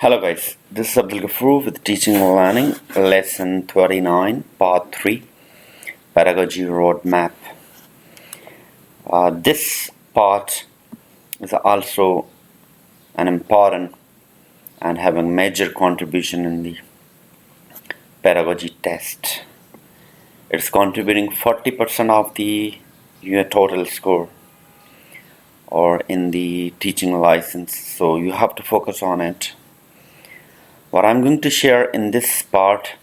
Hello guys, this is Abdul Gafur with Teaching and Learning, Lesson 39, Part 3, Pedagogy Roadmap. This part is also an important and having major contribution in the pedagogy test. It's contributing 40% of your total score or in the teaching license, so you have to focus on it. What I'm going to share in this part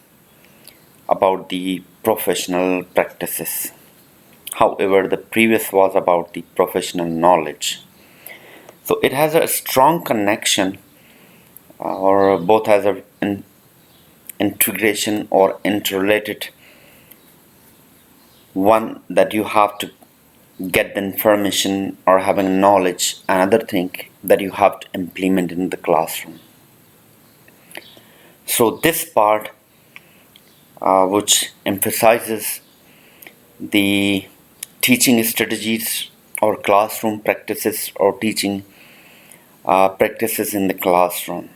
about the professional practices. However, the previous was about the professional knowledge. So it has a strong connection or both has an integration or interrelated one that you have to get the information or having knowledge, another thing that you have to implement in the classroom. So this part which emphasizes the teaching strategies or classroom practices or teaching practices in the classroom.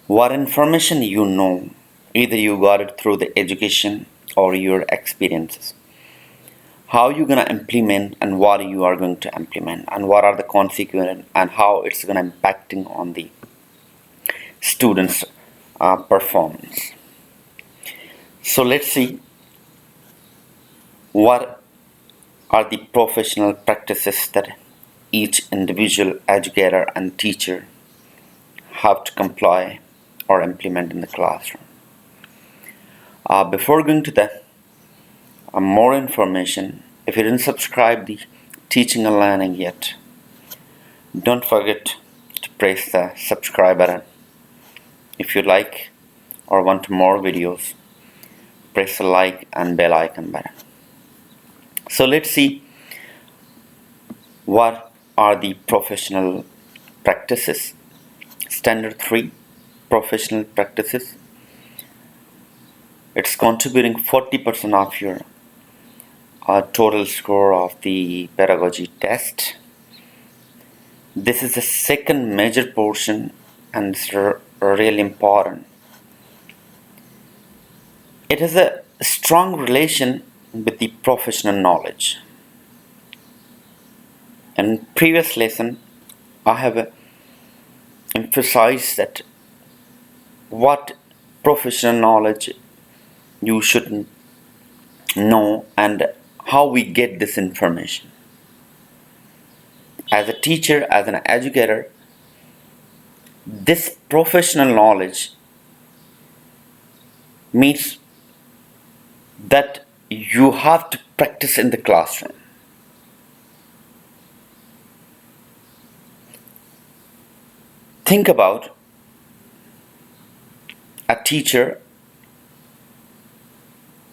What information you know, either you got it through the education or your experiences. How you gonna implement and what you are going to implement and what are the consequences and how it's gonna impacting on the students' performance. So let's see what are the professional practices that each individual educator and teacher have to comply or implement in the classroom. Before going to that, more information, if you didn't subscribe the Teaching and Learning yet, don't forget to press the subscribe button. If you like or want more videos, press the like and bell icon button. So let's see what are the professional practices. Standard 3 professional practices. It's contributing 40% of your total score of the pedagogy test. This is the second major portion and it's really important. It has a strong relation with the professional knowledge. In previous lesson, I have emphasized that what professional knowledge you should know and how we get this information. As a teacher, as an educator, this professional knowledge means that you have to practice in the classroom. Think about a teacher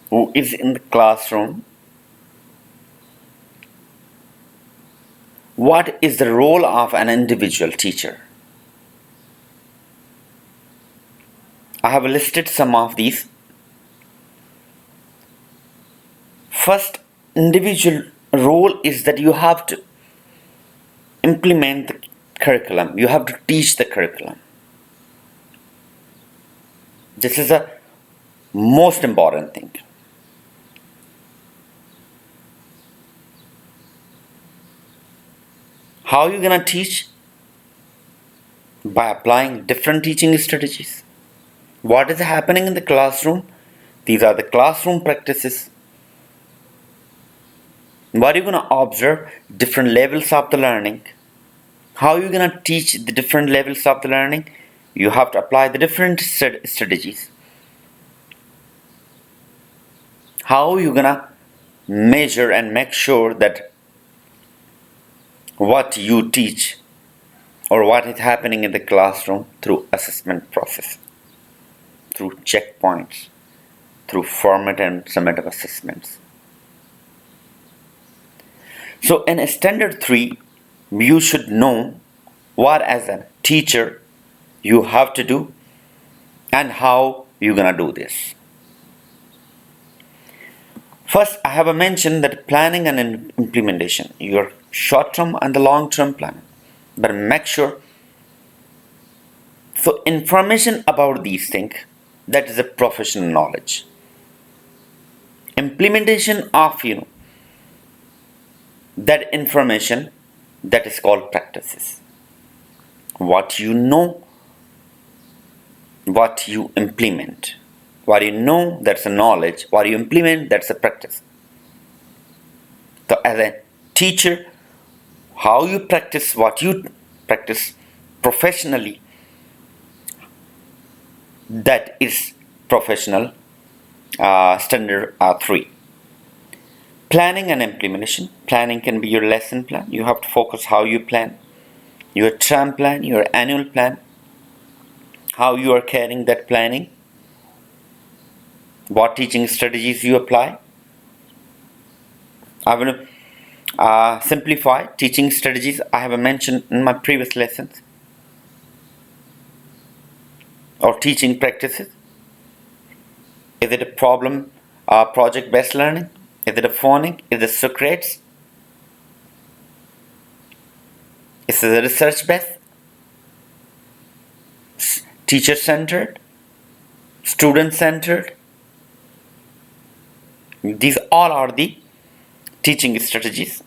who is in the classroom. What is the role of an individual teacher? I have listed some of these. First, individual role is that you have to implement the curriculum. You have to teach the curriculum. This is the most important thing. How are you going to teach? By applying different teaching strategies. What is happening in the classroom? These are the classroom practices. What are you going to observe? Different levels of the learning. How are you going to teach the different levels of the learning? You have to apply the different strategies. How are you going to measure and make sure that what you teach or what is happening in the classroom through assessment process, through checkpoints, through formative and summative assessments. So in a standard 3, you should know what as a teacher you have to do and how you're gonna do this. First, I have mentioned that planning and implementation, your short-term and the long-term plan. But make sure So information about these things, that is a professional knowledge. Implementation of that information, that is called practices. What you know, what you implement. What you know, that's a knowledge. What you implement, that's a practice. So as a teacher, how you practice what you practice professionally, that is professional standard 3. Planning and implementation. Planning can be your lesson plan. You have to focus how you plan, your term plan, your annual plan, how you are carrying that planning, what teaching strategies you apply. I will simplify teaching strategies I have mentioned in my previous lessons, or teaching practices. Is it a problem project based learning? Is it a phoning? Is it Socrates? Is it a research based? Teacher centered? Student centered? These all are the teaching strategies.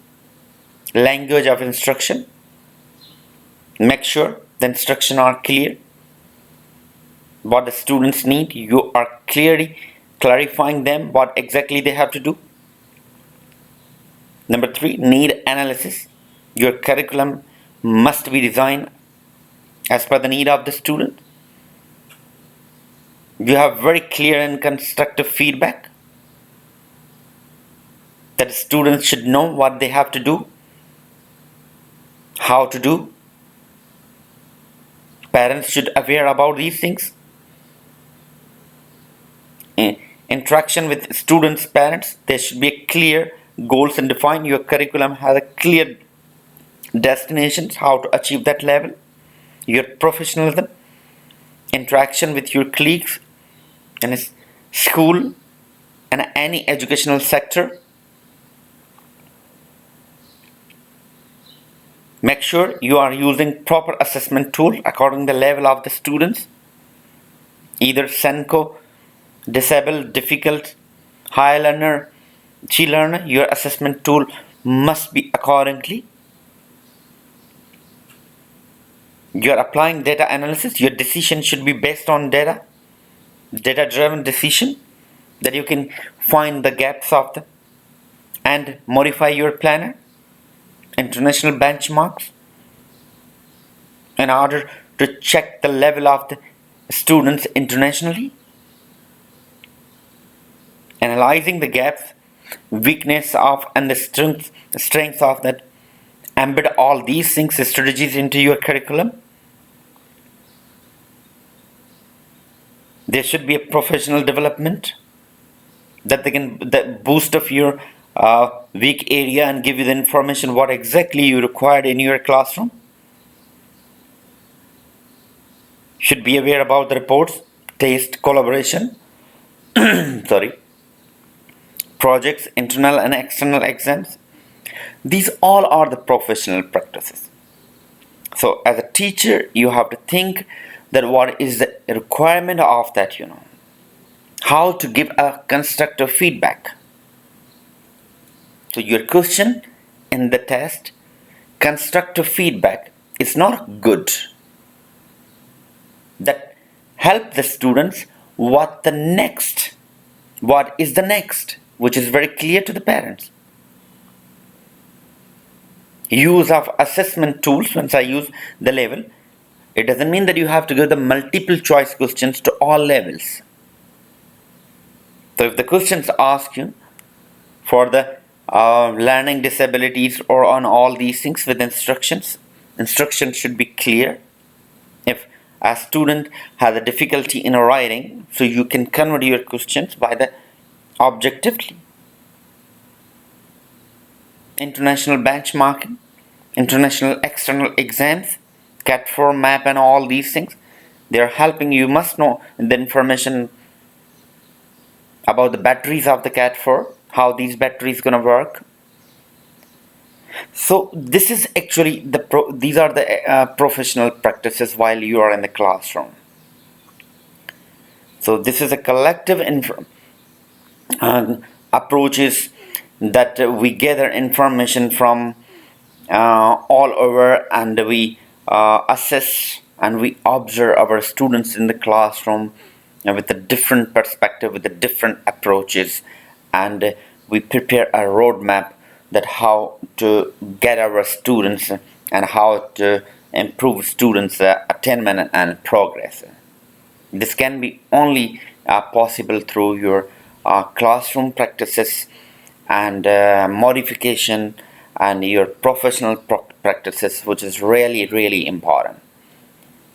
Language of instruction. Make sure the instructions are clear. What the students need, you are clearly clarifying them what exactly they have to do. Number 3, need analysis. Your curriculum must be designed as per the need of the student. You have very clear and constructive feedback that students should know what they have to do, how to do. Parents should be aware about these things. Interaction with students, parents, there should be clear goals and define. Your curriculum has a clear destinations, how to achieve that level. Your professionalism, interaction with your colleagues in a school and any educational sector. Make sure you are using proper assessment tool according to the level of the students. Either Senko, disabled, difficult, high learner, G learner. Your assessment tool must be accordingly. You are applying data analysis. Your decision should be based on data driven decision, that you can find the gaps of them and modify your planner. International benchmarks in order to check the level of the students internationally. Analyzing the gaps, weakness of and the strengths of that. Embed all these things, strategies into your curriculum. There should be a professional development that they can boost of your weak area and give you the information what exactly you required in your classroom. Should be aware about the reports, taste, collaboration, projects, internal and external exams. These all are the professional practices. So as a teacher, you have to think that what is the requirement of that, how to give a constructive feedback. So your question in the test, constructive feedback is not good. That help the students what is the next, which is very clear to the parents. Use of assessment tools. Once I use the level, it doesn't mean that you have to give the multiple choice questions to all levels. So if the questions ask you for the learning disabilities or on all these things with instructions should be clear. If a student has a difficulty in writing, so you can convert your questions by the objectively. International benchmarking, international external exams, CAT4 map and all these things, they are helping. You must know the information about the batteries of the CAT4, how these batteries gonna work. So this is actually these are the professional practices while you are in the classroom. So this is a collective approaches that we gather information from all over, and we assess and we observe our students in the classroom with a different perspective, with the different approaches, and we prepare a roadmap that how to get our students and how to improve students' attainment and progress. This can be only possible through your classroom practices and modification and your professional practices, which is really, really important.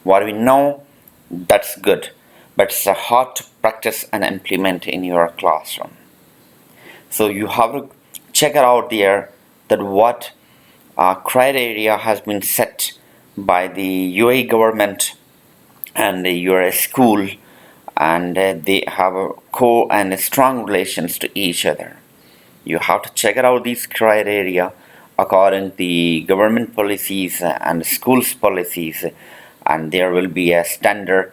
What we know, that's good, but it's hard to practice and implement in your classroom. So you have to check it out there that what criteria has been set by the UAE government and your school, and they have a core and strong relations to each other. You have to check it out these criteria according to the government policies and schools policies, and there will be a standard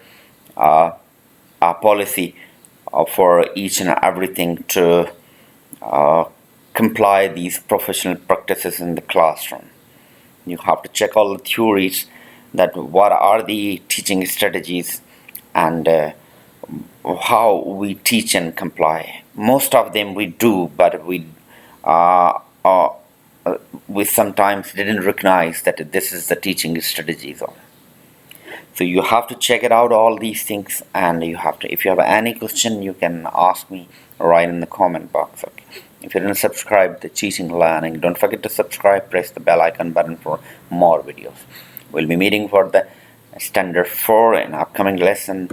policy for each and everything to uh, comply these professional practices in the classroom. You have to check all the theories that what are the teaching strategies and how we teach and comply. Most of them we do, but uh, uh, we sometimes didn't recognize that this is the teaching strategies. So you have to check it out all these things, and you have to, if you have any question, you can ask me right in the comment box. Okay. If you didn't subscribe to Teaching Learning, don't forget to subscribe, press the bell icon button for more videos. We'll be meeting for the standard 4 in upcoming lesson.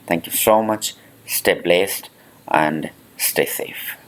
Thank you so much. Stay blessed and stay safe.